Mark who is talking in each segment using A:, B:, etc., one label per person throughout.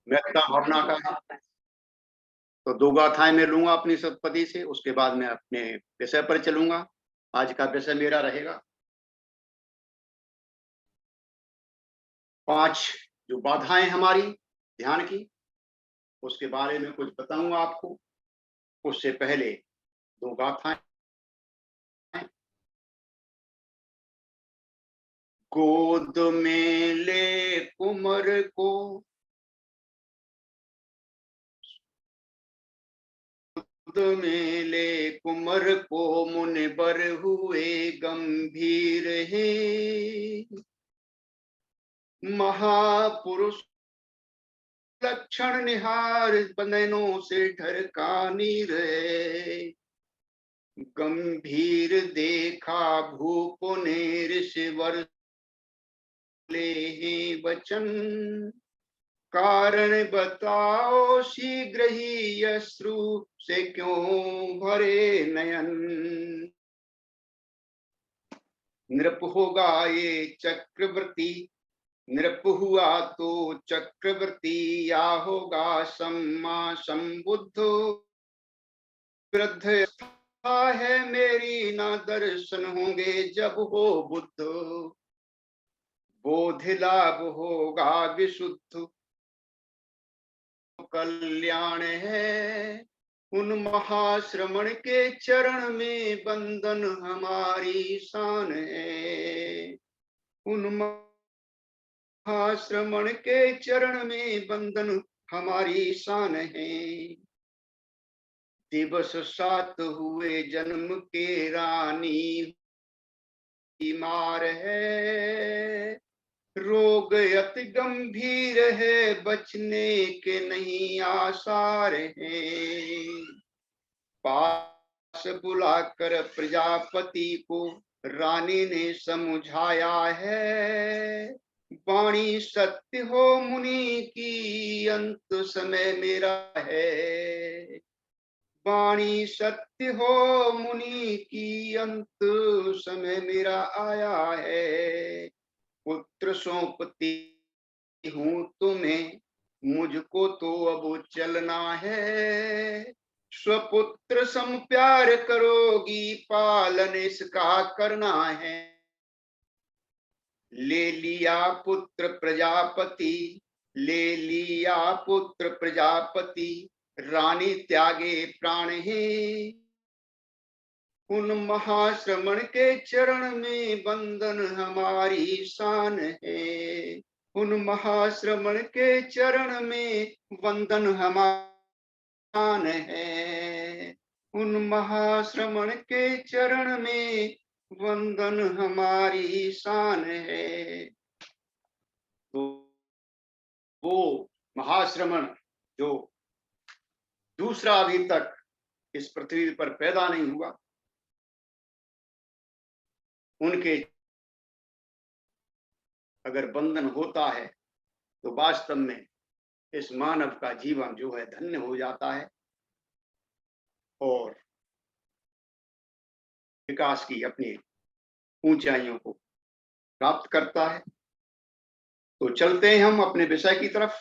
A: मेहता भरना का है। तो दो गाथाएं मैं लूंगा अपनी सतपदी से, उसके बाद मैं अपने विषय पर चलूंगा। आज का विषय मेरा रहेगा 5 जो बाधाएं हमारी ध्यान की, उसके बारे में कुछ बताऊंगा आपको। उससे पहले दो गाथाएं। गोद में ले कुमर को, गोद में ले कुमर को, मुनिबर हुए गंभीर है। महापुरुष लक्षण निहार, बंधनों से ढरकानी रहे। गंभीर देखा भूप ने ऋषिवर ले ही वचन, कारण बताओ शीघ्र ही, अश्रु से क्यों भरे नयन। नृप होगा ये चक्रवर्ती, नृप हुआ तो चक्रवर्ती, या होगा सम्मा संबुद्ध। वृद्ध है मेरी, ना दर्शन होंगे जब हो बुद्ध। बोध लाभ होगा विशुद्ध, कल्याण है। उन महाश्रमण के चरण में बंधन हमारी शान है। उन महाश्रमण के चरण में बंधन हमारी शान है। दिवस 7 हुए जन्म के, रानी बीमार है। रोग अति गंभीर है, बचने के नहीं आसार हैं। पास बुलाकर प्रजापति को रानी ने समझाया है। वाणी सत्य हो मुनि की, अंत समय मेरा है। वाणी सत्य हो मुनि की, अंत समय मेरा आया है। पुत्र सौंपती हूँ तुम्हें, मुझको तो अब चलना है। स्वपुत्र सम प्यार करोगी, पालन इसका करना है। ले लिया पुत्र प्रजापति, ले लिया पुत्र प्रजापति, रानी त्यागे प्राण ही। उन महाश्रमण के चरण में बंधन हमारी शान है। उन महाश्रमण के चरण में बंधन हमारा है। उन महाश्रमण के चरण में बंधन हमारी शान है। तो वो महाश्रमण जो दूसरा अभी तक इस पृथ्वी पर पैदा नहीं हुआ, उनके अगर बंधन होता है तो वास्तव में इस मानव का जीवन जो है धन्य हो जाता है और विकास की अपनी ऊंचाइयों को प्राप्त करता है। तो चलते हैं हम अपने विषय की तरफ।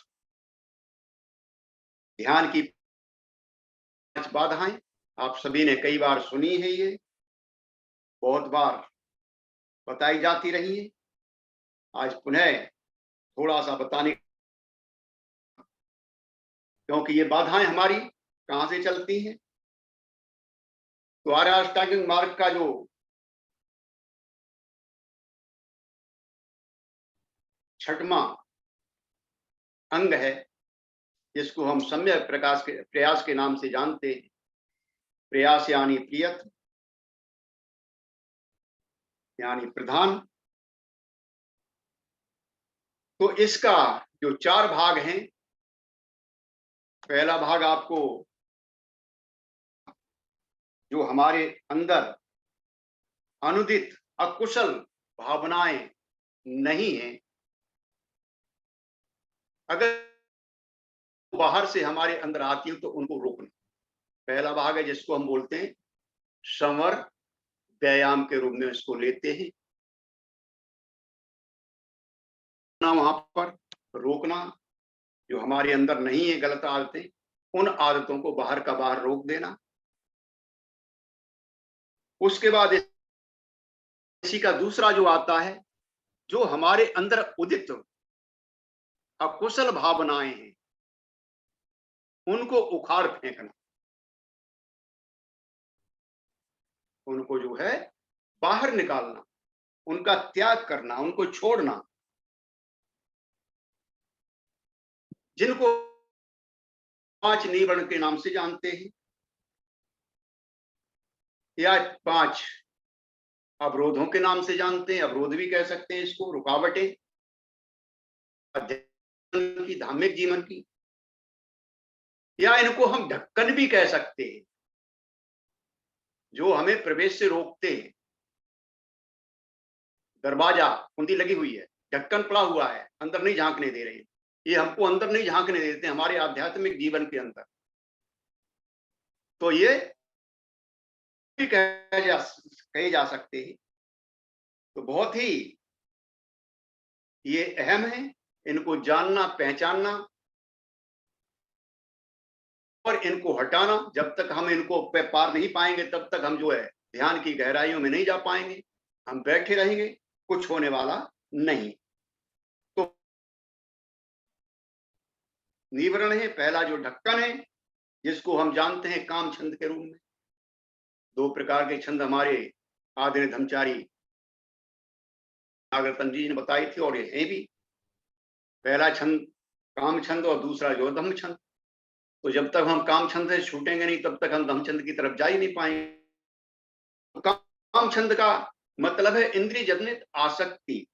A: ध्यान की 5 बाधाएं आप सभी ने कई बार सुनी है, ये बहुत बार बताई जाती रही है। आज पुनः थोड़ा सा बताने, क्योंकि ये बाधाएं हमारी कहां से चलती हैं। तो आर्य अष्टांगिक मार्ग का जो 6वां अंग है, जिसको हम सम्यक प्रयास के नाम से जानते हैं, प्रयास यानी प्रियत यानी प्रधान। तो इसका जो 4 भाग हैं, पहला भाग आपको जो हमारे अंदर अनुदित अकुशल भावनाएं नहीं हैं, अगर बाहर से हमारे अंदर आती हो तो उनको रोकना। पहला भाग है जिसको हम बोलते हैं संवर, व्यायाम के रूप में इसको लेते हैं। वहां पर रोकना, जो हमारे अंदर नहीं है गलत आदतें, उन आदतों को बाहर का बाहर रोक देना। उसके बाद इसी का दूसरा जो आता है, जो हमारे अंदर उदित अकुशल भावनाएं हैं, उनको उखाड़ फेंकना, उनको जो है बाहर निकालना, उनका त्याग करना, उनको छोड़ना। जिनको 5 निवर्ण के नाम से जानते हैं, या 5 अवरोधों के नाम से जानते हैं, अवरोध भी कह सकते हैं इसको, रुकावटें अध्यात्म की, धार्मिक जीवन की, या इनको हम ढक्कन भी कह सकते हैं, जो हमें प्रवेश से रोकते हैं। दरवाजा कुंडी लगी हुई है, ढक्कन पड़ा हुआ है, अंदर नहीं झांकने दे रहे हैं, ये हमको अंदर नहीं झांकने देते हमारे आध्यात्मिक जीवन के अंदर। तो ये भी कहे जा सकते हैं। तो बहुत ही ये अहम है, इनको जानना, पहचानना और इनको हटाना। जब तक हम इनको पार नहीं पाएंगे, तब तक हम जो है ध्यान की गहराइयों में नहीं जा पाएंगे। हम बैठे रहेंगे, कुछ होने वाला नहीं। तो निवरण है पहला, जो ढक्कन है, जिसको हम जानते हैं काम छंद के रूप में। 2 प्रकार के छंद हमारे आदरणीय धर्मचारी नागरतन जी ने बताई थी, और ये है भी। पहला छंद काम छंद और दूसरा जो धम्म छंद। तो जब तक हम काम छंद से छूटेंगे नहीं, तब तक हम धम्म छंद की तरफ जा ही नहीं पाएंगे। काम छंद का मतलब है इंद्रिय जनित आसक्ति।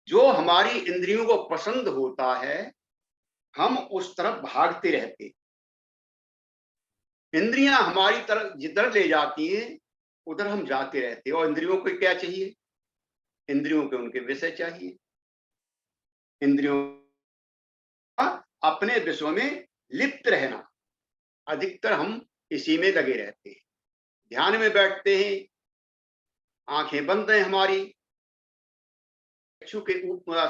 A: जो हमारी इंद्रियों को पसंद होता है, हम उस तरफ भागते रहते। इंद्रियां हमारी तरफ जिधर ले जाती हैं, उधर हम जाते रहते। और इंद्रियों को क्या चाहिए? इंद्रियों के उनके विषय चाहिए। इंद्रियों का अपने विषयों में लिप्त रहना, अधिकतर हम इसी में लगे रहते हैं। ध्यान में बैठते हैं, आंखें बंद हैं हमारी, चक्षु के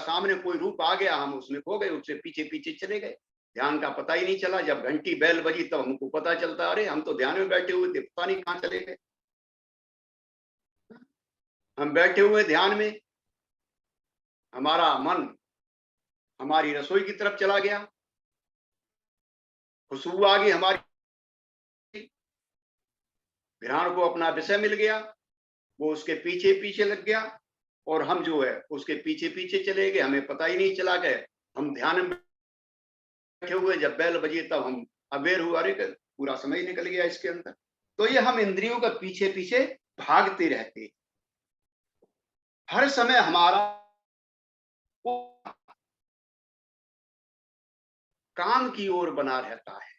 A: सामने कोई रूप आ गया, हम उसमें खो गए, उससे पीछे पीछे चले गए, ध्यान का पता ही नहीं चला। जब घंटी बैल बजी तब हमको पता चलता, अरे हम तो ध्यान में बैठे हुए थे, पता नहीं कहां चले गए। हम बैठे हुए ध्यान में, हमारा मन हमारी रसोई की तरफ चला गया, खुशबू आ गई हमारी, घ्राण को अपना विषय मिल गया, वो उसके पीछे पीछे लग गया, और हम जो है उसके पीछे पीछे चले गए, हमें पता ही नहीं चला। गए हम ध्यान में बैठे हुए, जब बैल बजी तब हम अवेयर हुआ, अरे पूरा समय निकल गया इसके अंदर। तो ये हम इंद्रियों के पीछे पीछे भागते रहते। हर समय हमारा काम की ओर बना रहता है।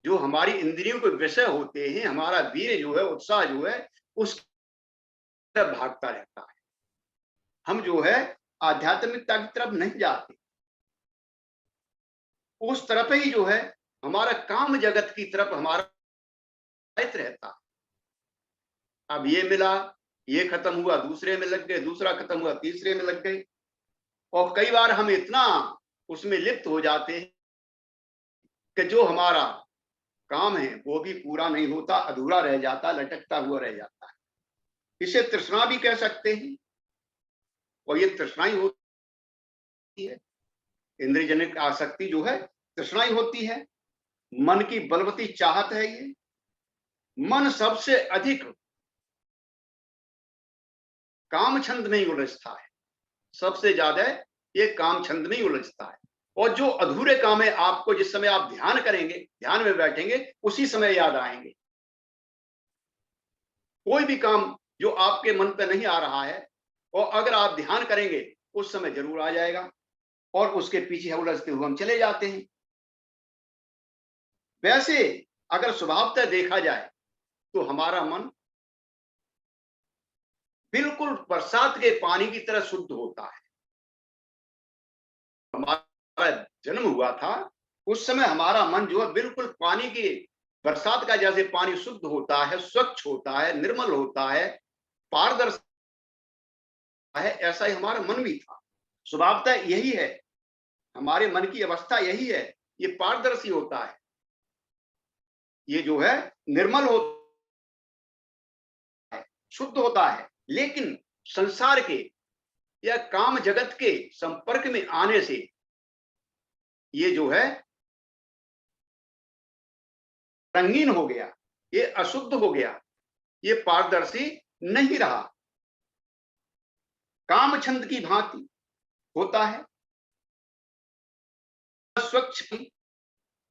A: जो हमारी इंद्रियों के विषय होते हैं, हमारा वीर जो है, उत्साह जो है, उस तरफ भागता रहता है। हम जो है आध्यात्मिकता की तरफ नहीं जाते, उस तरफ ही जो है हमारा काम जगत की तरफ हमारा रहता है। अब ये मिला, ये खत्म हुआ, दूसरे में लग गए, दूसरा खत्म हुआ, तीसरे में लग गए। और कई बार हम इतना उसमें लिप्त हो जाते हैं कि जो हमारा काम है वो भी पूरा नहीं होता, अधूरा रह जाता, लटकता हुआ रह जाता है। इसे तृष्णा भी कह सकते हैं, और ये तृष्णा ही होती है। इंद्रियजनिक आसक्ति जो है तृष्णा ही होती है, मन की बलवती चाहत है। ये मन सबसे अधिक काम छंद में ही उलझता है, सबसे ज्यादा ये काम छंद में ही उलझता है। और जो अधूरे काम है, आपको जिस समय आप ध्यान करेंगे, ध्यान में बैठेंगे, उसी समय याद आएंगे। कोई भी काम जो आपके मन पे नहीं आ रहा है, और अगर आप ध्यान करेंगे, उस समय जरूर आ जाएगा, और उसके पीछे उलझते हुए हम चले जाते हैं। वैसे अगर स्वभावतः देखा जाए, तो हमारा मन बिल्कुल बरसात के पानी की तरह शुद्ध होता है। हमारा जन्म हुआ था, उस समय हमारा मन जो है बिल्कुल पानी की, बरसात का जैसे पानी शुद्ध होता है, स्वच्छ होता है, निर्मल होता है, पारदर्शी है, ऐसा ही हमारा मन भी था। स्वभावतः यही है। हमारे मन की अवस्था यही है, ये पारदर्शी होता है, ये जो है निर्मल होता है, शुद्ध होता है। लेकिन संसार के या काम जगत के संपर्क में आने से ये जो है रंगीन हो गया, ये अशुद्ध हो गया, ये पारदर्शी नहीं रहा। काम छंद की भांति होता है, स्वच्छ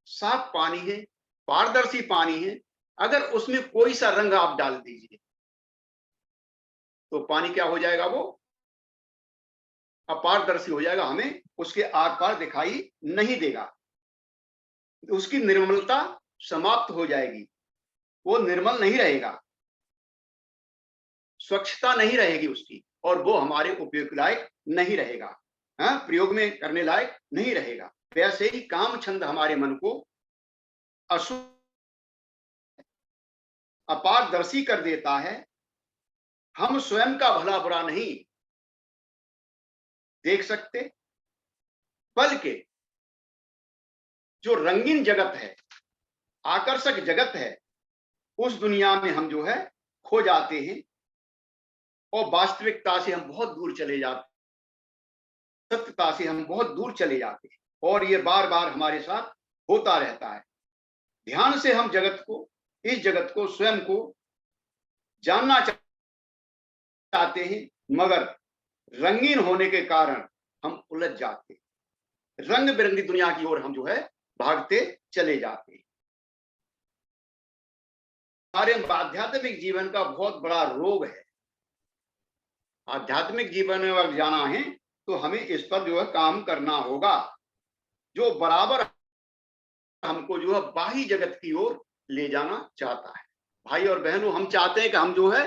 A: साफ पानी है, पारदर्शी पानी है, अगर उसमें कोई सा रंग आप डाल दीजिए तो पानी क्या हो जाएगा, वो अपारदर्शी हो जाएगा, हमें उसके आर पार दिखाई नहीं देगा, उसकी निर्मलता समाप्त हो जाएगी, वो निर्मल नहीं रहेगा, स्वच्छता नहीं रहेगी उसकी, और वो हमारे उपयोग लायक नहीं रहेगा, प्रयोग में करने लायक नहीं रहेगा। वैसे ही काम छंद हमारे मन को अशुद्ध अपारदर्शी कर देता है। हम स्वयं का भला बुरा नहीं देख सकते, बल्कि जो रंगीन जगत है, आकर्षक जगत है, उस दुनिया में हम जो है खो जाते हैं और वास्तविकता से हम बहुत दूर चले जाते, सत्यता से हम बहुत दूर चले जाते हैं, और ये बार बार हमारे साथ होता रहता है। ध्यान से हम जगत को, इस जगत को, स्वयं को जानना चाहते हैं, मगर रंगीन होने के कारण हम उलझ जाते हैं, रंग बिरंगी दुनिया की ओर हम जो है भागते चले जाते हैं। हमारे आध्यात्मिक जीवन का बहुत बड़ा रोग है। आध्यात्मिक जीवन में अगर जाना है तो हमें इस पर जो है काम करना होगा, जो बराबर हमको जो है बाह्य जगत की ओर ले जाना चाहता है। भाई और बहनों, हम चाहते हैं कि हम जो है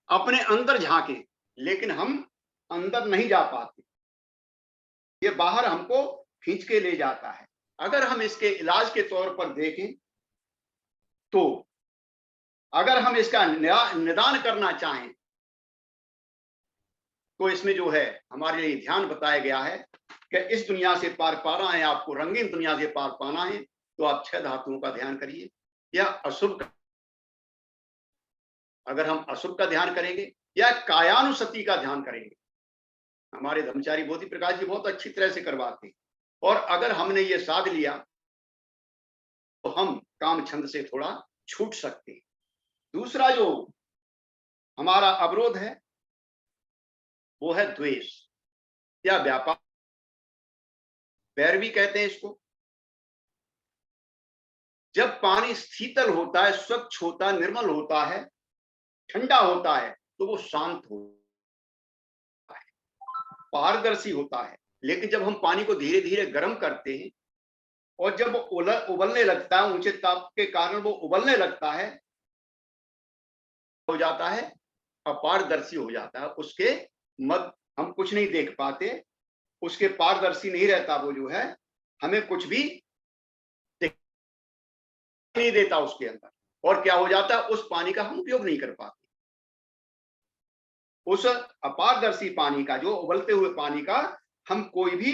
A: अपने अंदर झांकें, लेकिन हम अंदर नहीं जा पाते, ये बाहर हमको खींच के ले जाता है। अगर हम इसके इलाज के तौर पर देखें तो अगर हम इसका निदान करना चाहें तो इसमें जो है हमारे लिए ध्यान बताया गया है कि इस दुनिया से पार पाना है, आपको रंगीन दुनिया से पार पाना है, तो आप 6 धातुओं का ध्यान करिए या अशुभ का, अगर हम अशुभ का ध्यान करेंगे या कायानुसति का ध्यान करेंगे, हमारे धर्मचारी बोधि प्रकाश जी बहुत अच्छी तरह से करवाते हैं, और अगर हमने ये साध लिया तो हम काम छंद से थोड़ा छूट सकते हैं। दूसरा जो हमारा अवरोध है वो है द्वेष या व्यापार, पैरवी कहते हैं इसको। जब पानी शीतल होता है, स्वच्छ होता है, निर्मल होता है, ठंडा होता है, तो वो शांत होता है, पारदर्शी होता है। लेकिन जब हम पानी को धीरे धीरे गर्म करते हैं और जब वो उबलने लगता है, ऊंचे ताप के कारण वो उबलने लगता है, हो जाता है अपारदर्शी हो जाता है, उसके मत हम कुछ नहीं देख पाते, उसके पारदर्शी नहीं रहता, वो जो है हमें कुछ भी नहीं देता उसके अंदर, और क्या हो जाता है, उस पानी का हम उपयोग नहीं कर पाते। उस अपारदर्शी पानी का, जो उबलते हुए पानी का हम कोई भी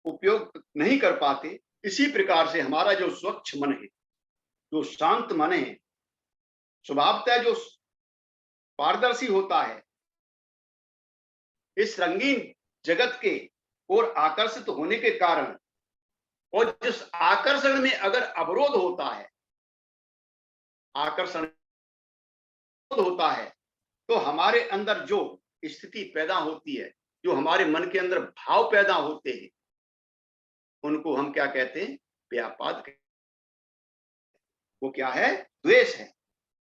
A: उपयोग नहीं कर पाते। इसी प्रकार से हमारा जो स्वच्छ मन है, जो शांत मन है, स्वभावतः जो पारदर्शी होता है, इस रंगीन जगत के ओर आकर्षित होने के कारण, और जिस आकर्षण में अगर अवरोध होता है, आकर्षण होता है, तो हमारे अंदर जो स्थिति पैदा होती है, जो हमारे मन के अंदर भाव पैदा होते हैं, उनको हम क्या कहते हैं, व्यापाद कहते हैं। वो क्या है, द्वेष है,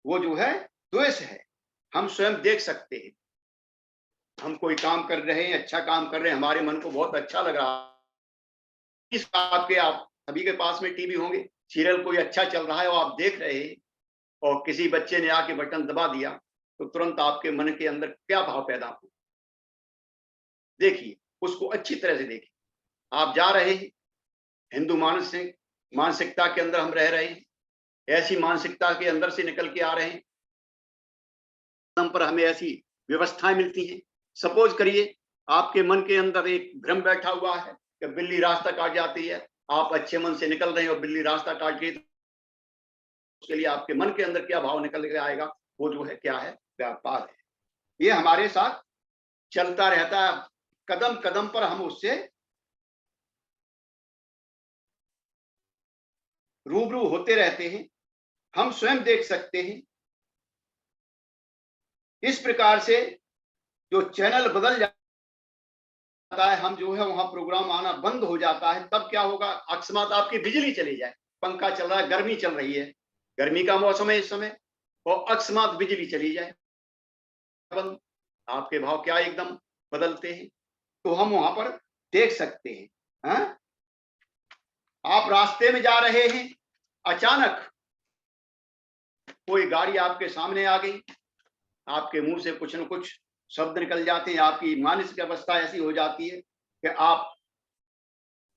A: वो जो है द्वेष है। हम स्वयं देख सकते हैं, हम कोई काम कर रहे हैं, अच्छा काम कर रहे हैं, हमारे मन को बहुत अच्छा लग रहा है, इस बात के आप सभी के पास में टीवी होंगे, सीरियल कोई अच्छा चल रहा है और आप देख रहे हैं, और किसी बच्चे ने आके बटन दबा दिया, तो तुरंत आपके मन के अंदर क्या भाव पैदा हो, देखिए उसको अच्छी तरह से देखिए। आप जा रहे हैं, हिंदू मानसिकता के अंदर हम रह रहे हैं, ऐसी मानसिकता के अंदर से निकल के आ रहे हैं, पर हमें ऐसी व्यवस्थाएं मिलती हैं। सपोज करिए आपके मन के अंदर एक भ्रम बैठा हुआ है कि बिल्ली रास्ता काट जाती है, आप अच्छे मन से निकल रहे हैं और बिल्ली रास्ता काट गई, उसके लिए आपके मन के अंदर क्या भाव निकल के आएगा, वो जो है क्या है, व्यापार है। ये हमारे साथ चलता रहता है, कदम कदम पर हम उससे रूबरू होते रहते हैं, हम स्वयं देख सकते हैं। इस प्रकार से जो चैनल बदल जाता है, हम जो है वहां प्रोग्राम आना बंद हो जाता है, तब क्या होगा, अकस्मात आपकी बिजली चली जाए, पंखा चल रहा है, गर्मी चल रही है, गर्मी का मौसम है इस समय, और अकस्मात बिजली चली जाए, बंद, आपके भाव क्या एकदम बदलते हैं। तो हम वहां पर देख सकते हैं। हाँ? आप रास्ते में जा रहे हैं, अचानक कोई गाड़ी आपके सामने आ गई, आपके मुंह से कुछ न कुछ शब्द निकल जाते हैं, आपकी मानसिक अवस्था ऐसी हो जाती है कि आप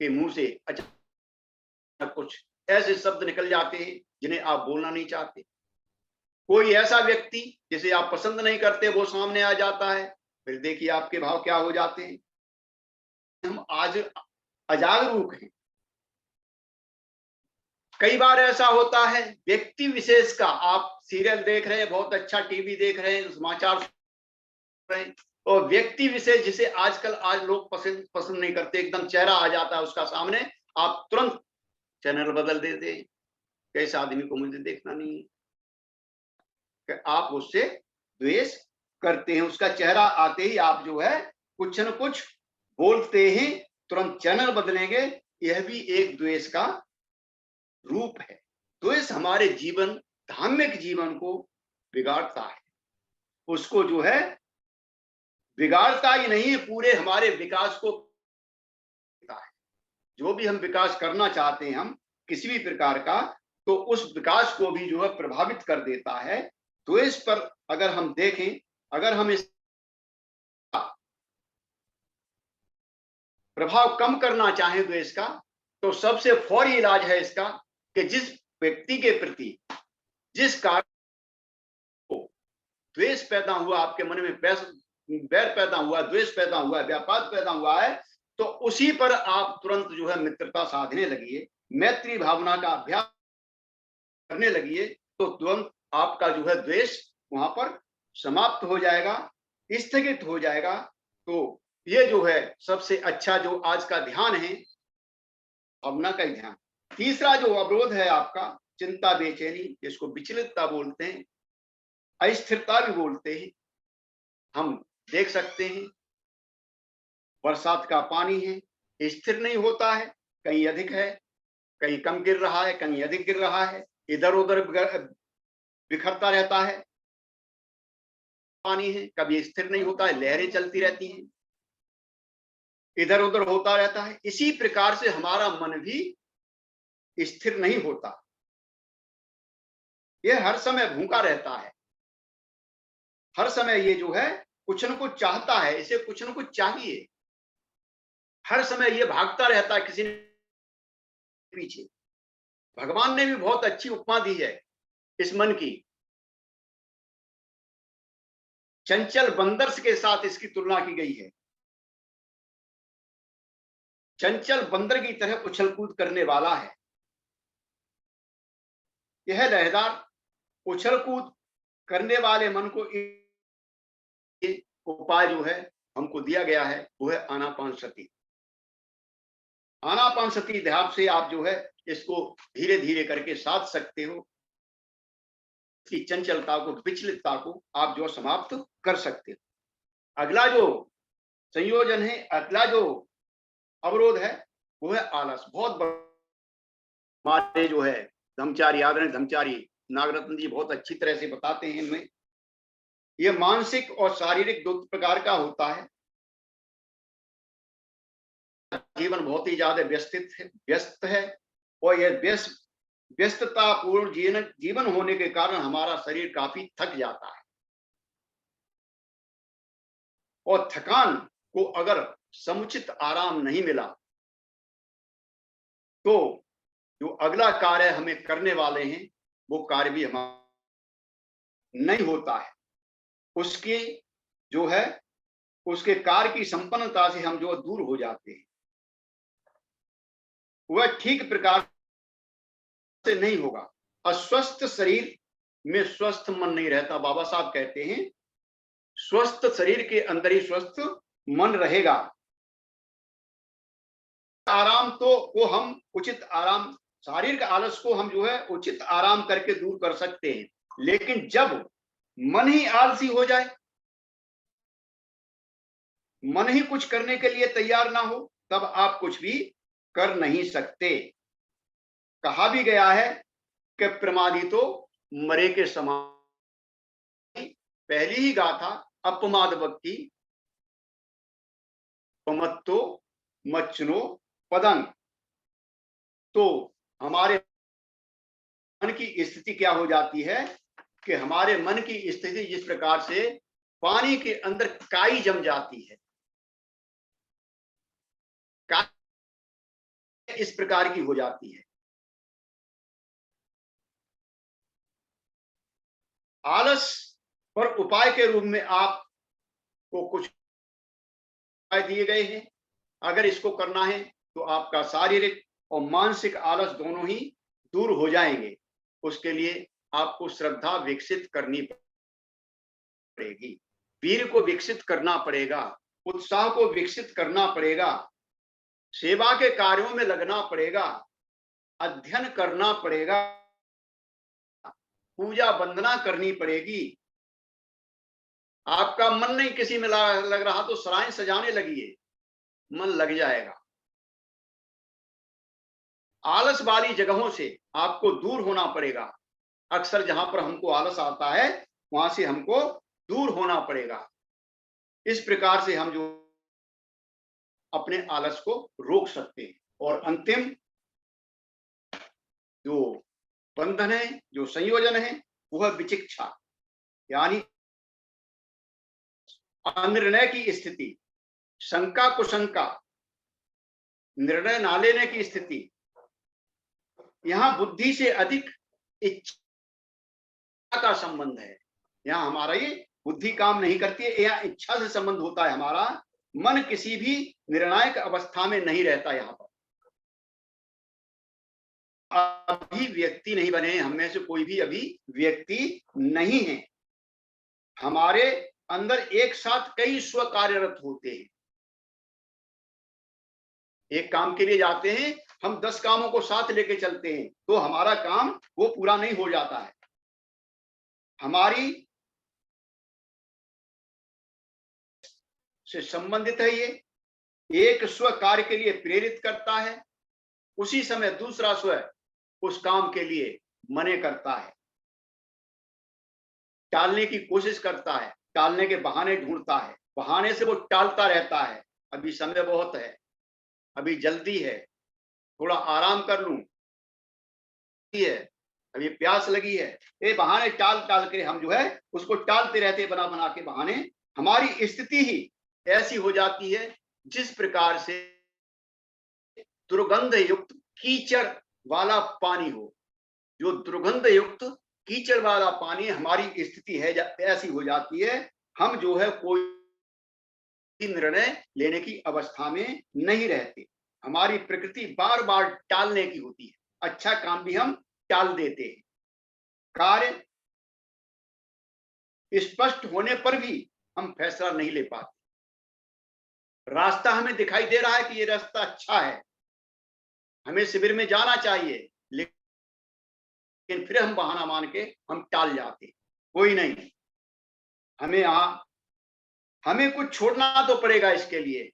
A: के मुंह से अचानक कुछ ऐसे शब्द निकल जाते हैं जिन्हें आप बोलना नहीं चाहते। कोई ऐसा व्यक्ति जिसे आप पसंद नहीं करते वो सामने आ जाता है, फिर देखिए आपके भाव क्या हो जाते हैं। हम आज अजागरूक हैं। कई बार ऐसा होता है, व्यक्ति विशेष का, आप सीरियल देख रहे हैं, बहुत अच्छा टीवी देख रहे हैं, समाचार सुन रहे हैं, और व्यक्ति विशेष जिसे आजकल आज लोग पसंद नहीं करते, एकदम चेहरा आ जाता है उसका सामने, आप तुरंत चैनल बदल देते हैं, कैसे आदमी को मुझे देखना नहीं है, कि आप उससे द्वेष करते हैं। उसका चेहरा आते ही आप जो है कुछ न कुछ बोलते हैं, तुरंत चैनल बदलेंगे। यह भी एक द्वेष का रूप है। द्वेष हमारे जीवन, धार्मिक जीवन को बिगाड़ता है, उसको जो है बिगाड़ता ही नहीं, पूरे हमारे विकास को है। जो भी हम विकास करना चाहते हैं, हम किसी भी प्रकार का, तो उस विकास को भी जो है प्रभावित कर देता है। द्वेष पर अगर हम देखें, अगर हम इस प्रभाव कम करना चाहें द्वेष का, तो सबसे फौरी इलाज है इसका कि जिस व्यक्ति के प्रति जिस कारण को द्वेष पैदा हुआ, आपके मन में बैर पैदा हुआ, द्वेष पैदा हुआ, व्यापार पैदा हुआ है, तो उसी पर आप तुरंत जो है मित्रता साधने लगिए, मैत्री भावना का अभ्यास करने लगिए, तो तुरंत आपका जो है द्वेष वहां पर समाप्त हो जाएगा, स्थगित हो जाएगा। तो ये जो है सबसे अच्छा जो आज का ध्यान है, भावना का ही ध्यान। तीसरा जो अवरोध है आपका, चिंता बेचैनी, जिसको विचलितता बोलते हैं, अस्थिरता भी बोलते हैं। हम देख सकते हैं बरसात का पानी है, स्थिर नहीं होता है, कहीं अधिक है, कहीं कम गिर रहा है, कहीं अधिक गिर रहा है, इधर उधर बिखरता रहता है। पानी है, कभी स्थिर नहीं होता है, लहरें चलती रहती हैं, इधर उधर होता रहता है। इसी प्रकार से हमारा मन भी स्थिर नहीं होता, ये हर समय भूखा रहता है, हर समय ये जो है कुछ न कुछ चाहता है, इसे कुछ न कुछ चाहिए, हर समय ये भागता रहता है किसी ने पीछे। भगवान ने भी बहुत अच्छी उपमा दी है इस मन की, चंचल बंदर के साथ इसकी तुलना की गई है। चंचल बंदर की तरह उछल कूद करने वाला है यह लहरदार, उछल कूद करने वाले मन को उपाय जो है हमको दिया गया है, वो है आनापानसति। आनापानसति ध्यान से आप जो है इसको धीरे धीरे करके साध सकते हो, की चंचलता को, विचलितता को आप जो समाप्त कर सकते हो। अगला जो संयोजन है, अगला जो अवरोध है, वो है आलस। बहुत हमारे जो है धर्मचारी, आदरणीय धर्मचारी नागरत्न जी बहुत अच्छी तरह से बताते हैं इनमें। ये मानसिक और शारीरिक दो प्रकार का होता है। जीवन बहुत ही ज्यादा व्यस्त है, और यह व्यस्तता पूर्ण जीवन होने के कारण हमारा शरीर काफी थक जाता है, और थकान को अगर समुचित आराम नहीं मिला, तो जो अगला कार्य हमें करने वाले हैं वो कार्य भी हमारा नहीं होता है। उसकी जो है उसके कार्य की संपन्नता से हम जो दूर हो जाते हैं, वह ठीक प्रकार से नहीं होगा। अस्वस्थ शरीर में स्वस्थ मन नहीं रहता। बाबा साहब कहते हैं स्वस्थ शरीर के अंदर ही स्वस्थ मन रहेगा। आराम तो वो हम उचित आराम, शारीरिक आलस को हम जो है उचित आराम करके दूर कर सकते हैं, लेकिन जब मन ही आलसी हो जाए, मन ही कुछ करने के लिए तैयार ना हो, तब आप कुछ भी कर नहीं सकते। कहा भी गया है कि प्रमादी तो मरे के समान। पहली ही गाथा अपमाद भक्ति पमत्तो मच्चनो पदन। तो हमारे मन की स्थिति क्या हो जाती है कि हमारे मन की स्थिति जिस प्रकार से पानी के अंदर काई जम जाती है, काई इस प्रकार की हो जाती है। आलस पर उपाय के रूप में आपको कुछ उपाय दिए गए हैं। अगर इसको करना है तो आपका शारीरिक और मानसिक आलस दोनों ही दूर हो जाएंगे। उसके लिए आपको श्रद्धा विकसित करनी पड़ेगी, वीर को विकसित करना पड़ेगा, उत्साह को विकसित करना पड़ेगा, सेवा के कार्यों में लगना पड़ेगा, अध्ययन करना पड़ेगा, पूजा वंदना करनी पड़ेगी। आपका मन नहीं किसी में लग रहा तो सराय सजाने लगिए, मन लग जाएगा। आलस वाली जगहों से आपको दूर होना पड़ेगा। अक्सर जहां पर हमको आलस आता है वहां से हमको दूर होना पड़ेगा। इस प्रकार से हम जो अपने आलस को रोक सकते हैं। और अंतिम जो बंधन है, जो संयोजन है, वह विचिकित्सा, यानी अनिर्णय की स्थिति, शंका कुशंका, निर्णय ना लेने की स्थिति। यहां बुद्धि से अधिक इच्छा का संबंध है। यहाँ हमारा ये बुद्धि काम नहीं करती है, यहाँ इच्छा से संबंध होता है हमारा। मन किसी भी निर्णायक अवस्था में नहीं रहता। यहाँ पर अभी व्यक्ति नहीं बने, हम में से कोई भी अभी व्यक्ति नहीं है। हमारे अंदर एक साथ कई स्व कार्यरत होते हैं। एक काम के लिए जाते हैं, हम 10 कामों को साथ लेके चलते हैं, तो हमारा काम वो पूरा नहीं हो जाता है। हमारी से संबंधित है ये। एक स्व कार्य के लिए प्रेरित करता है, उसी समय दूसरा स्व उस काम के लिए मने करता है, टालने की कोशिश करता है, टालने के बहाने ढूंढता है, बहाने से वो टालता रहता है। अभी समय बहुत है, अभी जल्दी है, थोड़ा आराम कर लूं, है अभी प्यास लगी है, ये बहाने टाल टाल के हम जो है उसको टालते रहते, बना बना के बहाने। हमारी स्थिति ही ऐसी हो जाती है जिस प्रकार से दुर्गंध युक्त कीचड़ वाला पानी हो। जो दुर्गंध युक्त कीचड़ वाला पानी हमारी स्थिति है, ऐसी हो जाती है। हम जो है कोई निर्णय लेने की अवस्था में नहीं रहते। हमारी प्रकृति बार बार टालने की होती है। अच्छा काम भी हम टाल देते हैं। कार्य स्पष्ट होने पर भी हम फैसला नहीं ले पाते। रास्ता हमें दिखाई दे रहा है कि ये रास्ता अच्छा है, हमें शिविर में जाना चाहिए, लेकिन फिर हम बहाना मान के हम टाल जाते। कोई नहीं, हमें कुछ छोड़ना तो पड़ेगा इसके लिए।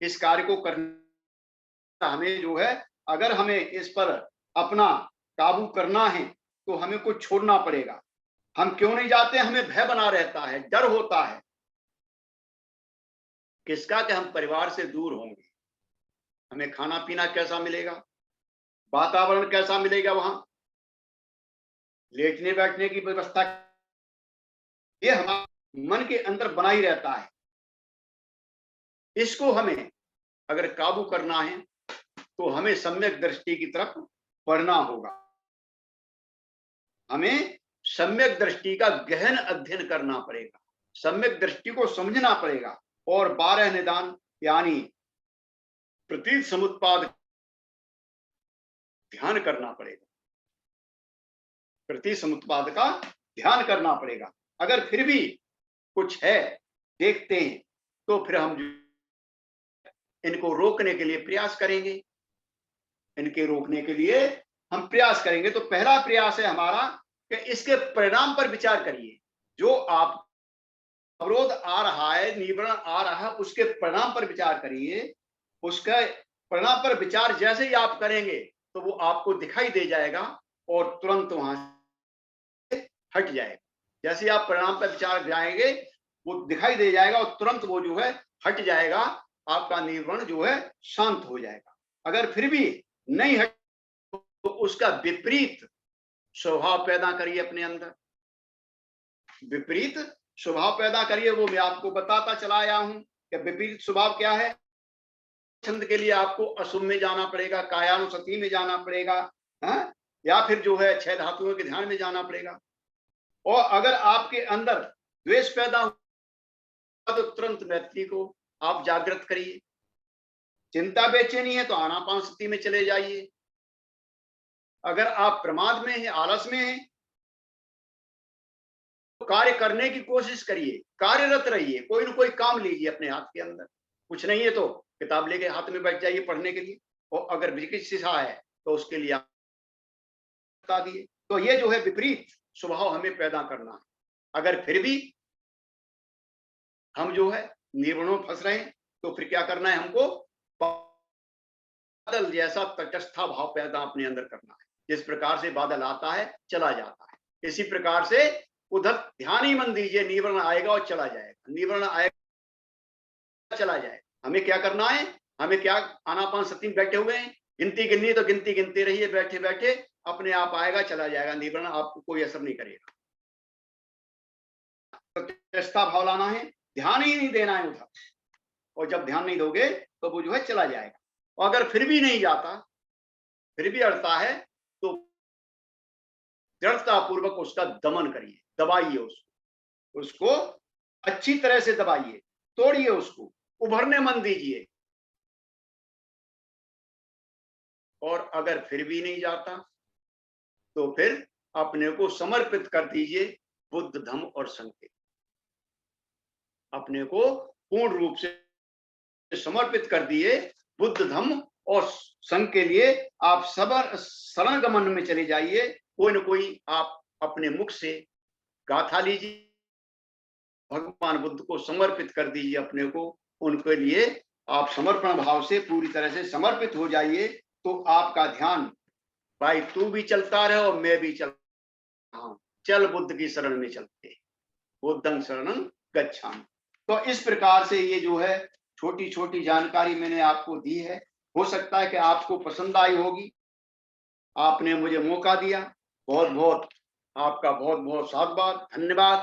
A: इस कार्य को करना हमें जो है, अगर हमें इस पर अपना काबू करना है तो हमें कुछ छोड़ना पड़ेगा। हम क्यों नहीं जाते? हमें भय बना रहता है, डर होता है। किसका? कि हम परिवार से दूर होंगे, हमें खाना पीना कैसा मिलेगा, वातावरण कैसा मिलेगा, वहां लेटने बैठने की व्यवस्था, ये हमारे मन के अंदर बना ही रहता है। इसको हमें अगर काबू करना है तो हमें सम्यक दृष्टि की तरफ पढ़ना होगा। हमें सम्यक दृष्टि का गहन अध्ययन करना पड़ेगा। सम्यक दृष्टि को समझना पड़ेगा और 12 निदान यानी प्रतीत समुत्पाद ध्यान करना पड़ेगा, प्रतीत समुत्पाद का ध्यान करना पड़ेगा। अगर फिर भी कुछ है देखते हैं तो फिर हम इनको रोकने के लिए प्रयास करेंगे, इनके रोकने के लिए हम प्रयास करेंगे। तो पहला प्रयास है हमारा कि इसके परिणाम पर विचार करिए। जो आप अवरोध आ रहा है, निवरण आ रहा है, उसके परिणाम पर विचार करिए। उसका परिणाम पर विचार जैसे ही आप करेंगे तो वो आपको दिखाई दे जाएगा और तुरंत वहां से हट जाएगा। जैसे आप परिणाम पर विचार जाएंगे वो दिखाई दे जाएगा और तुरंत वो जो है हट जाएगा, आपका निवरण जो है शांत हो जाएगा। अगर फिर भी नहीं हट तो उसका विपरीत स्वभाव पैदा करिए अपने अंदर, विपरीत स्वभाव पैदा करिए। वो मैं आपको बताता चला आया हूं कि विपरीत स्वभाव क्या है। छंद के लिए आपको अशुभ में जाना पड़ेगा, कायानुसति में जाना पड़ेगा, हाँ? या फिर जो है 6 धातुओं के ध्यान में जाना पड़ेगा। और अगर आपके अंदर द्वेष पैदा हुआ तो तुरंत मैत्री को आप जागृत करिए। चिंता बेचैनी है तो आनापानसति में चले जाइए। अगर आप प्रमाद में हैं, आलस में हैं, तो कार्य करने की कोशिश करिए, कार्यरत रहिए, कोई ना कोई काम लीजिए अपने हाथ के अंदर। कुछ नहीं है तो किताब लेके हाथ में बैठ जाइए पढ़ने के लिए, और अगर चिकित्सा है तो उसके लिए आप बता दिए। तो ये जो है विपरीत स्वभाव हमें पैदा करना है। अगर फिर भी हम जो है निर्वणों में फंस रहे हैं तो फिर क्या करना है, हमको बादल जैसा तटस्था भाव पैदा अपने अंदर करना है। जिस प्रकार से बादल आता है चला जाता है, इसी प्रकार से उधर ध्यान ही मन दीजिए, निवरण आएगा और चला जाएगा, निवरण आएगा चला जाएगा। हमें क्या करना है, हमें क्या, आनापान सती में बैठे हुए हैं, गिनती गिननी तो गिनती गिनते रहिए, बैठे बैठे अपने आप आएगा चला जाएगा, निवरण आपको कोई असर नहीं करेगा। तटस्था भाव लाना है, ध्यान ही नहीं देना है उधर, और जब ध्यान नहीं दोगे तो वो जो है चला जाएगा। और अगर फिर भी नहीं जाता, फिर भी अड़ता है तो दृढ़ता पूर्वक उसका दमन करिए, दबाइए उसको, उसको अच्छी तरह से दबाइए, तोड़िए उसको, उभरने मन दीजिए। और अगर फिर भी नहीं जाता तो फिर अपने को समर्पित कर दीजिए बुद्ध धम्म और संघ के, अपने को पूर्ण रूप से समर्पित कर दिए बुद्ध धम्म और संघ के लिए। आप शरण गमन में चले जाइए, कोई न कोई आप अपने मुख से गाथा लीजिए, भगवान बुद्ध को समर्पित कर दीजिए अपने को, उनके लिए आप समर्पण भाव से पूरी तरह से समर्पित हो जाइए। तो आपका ध्यान, भाई तू भी चलता रहे और मैं भी चल रहा हूं, चल बुद्ध की शरण में चलते, बुद्धं शरणं गच्छामि। तो इस प्रकार से ये जो है छोटी छोटी जानकारी मैंने आपको दी है, हो सकता है कि आपको पसंद आई होगी। आपने मुझे मौका दिया, बहुत बहुत आपका बहुत बहुत साधुवाद, धन्यवाद।